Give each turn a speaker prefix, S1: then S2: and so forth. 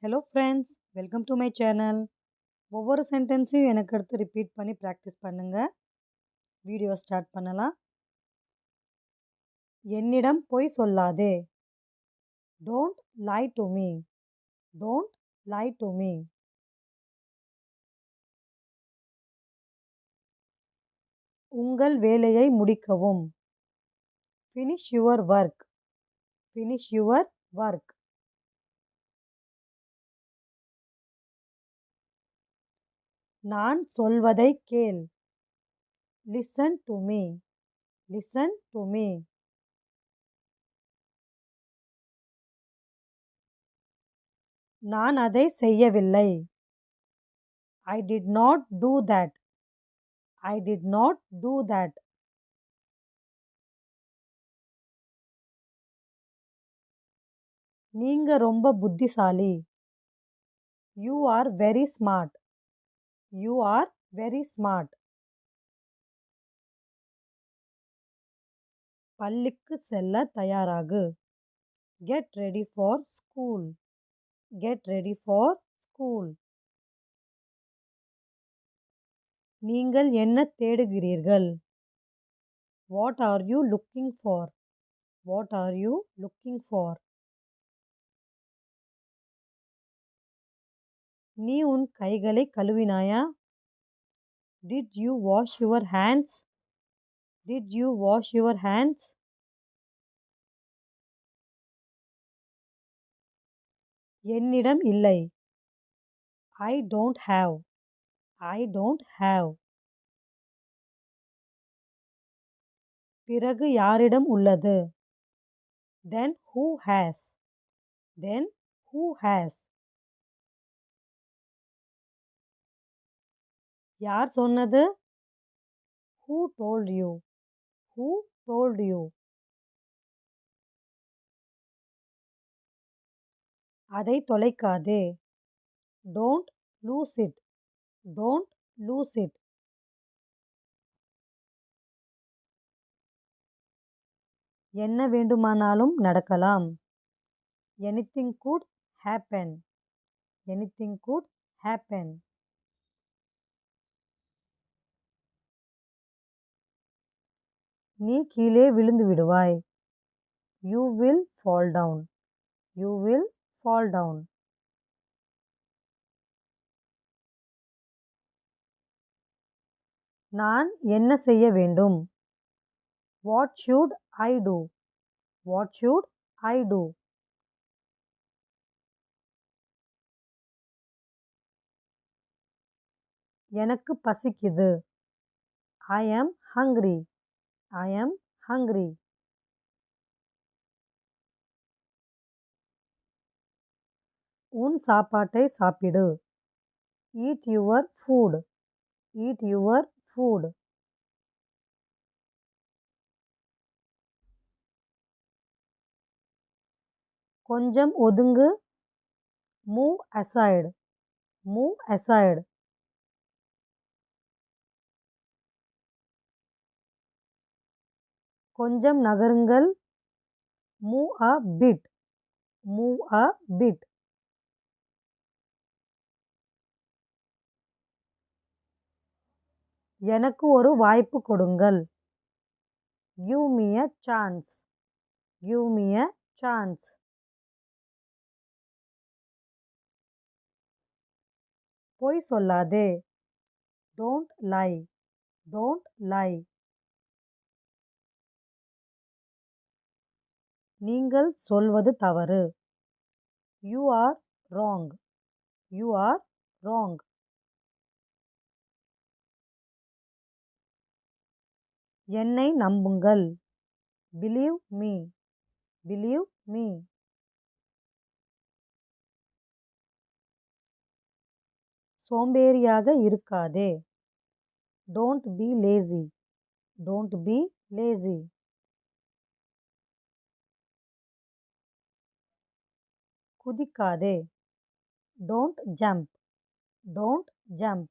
S1: Hello friends, welcome to my channel. ஒவ்வொரு சென்டென்ஸையும் எனக்கு அடுத்து ரிப்பீட் பண்ணி ப்ராக்டிஸ் பண்ணுங்க. வீடியோ ஸ்டார்ட் பண்ணலாம். என்னிடம் பொய் சொல்லாதே. Don't lie to me. Don't lie to me. உங்கள் வேலையை முடிக்கவும். Finish your work. Finish your work. நான் சொல்வதை கேள். Listen to me. Listen to me. நான் அதை செய்யவில்லை. I did not do that. I did not do that. நீங்க ரொம்ப புத்திசாலி. You are very smart. You are very smart. பள்ளிக்கு செல்ல தயாராகு. Get ready for school. Get ready for school. நீங்கள் என்ன தேடுகிறீர்கள்? What are you looking for? What are you looking for? நீ உன் கைகளை கழுவினாயா? Did you wash your hands? Did you wash your hands? என்னிடம் இல்லை. I don't have. I don't have. பிறகு யாரிடம் உள்ளது? Then who has? Then who has? யார் சொன்னது? Who told you? Who told you? அதை தொலைக்காதே. Don't lose it. Don't lose it. என்ன வேண்டுமானாலும் நடக்கலாம். Anything could happen. Anything could happen. நீ கீழே விழுந்து விடுவாய். You will fall down. You will fall down. நான் என்ன செய்ய வேண்டும்? What should I do? What should I do? எனக்கு பசிக்குது. I am hungry. I am hungry. உன் சாப்பாட்டை சாப்பிடு. Eat your food. Eat your food. கொஞ்சம் ஒதுங்கு. Move aside. Move aside. கொஞ்சம் நகருங்கள். Move a bit. Move a bit. எனக்கு ஒரு வாய்ப்பு கொடுங்கள். Give me a chance. Give me a chance. பொய் சொல்லாதே. Don't lie. Don't lie. நீங்கள் சொல்வது தவறு. You are wrong. You are wrong. என்னை நம்புங்கள். Believe me. Believe me. சோம்பேறியாக இருக்காதே. Don't be lazy. Don't be lazy. குதிக்காதே. Don't jump. Don't jump.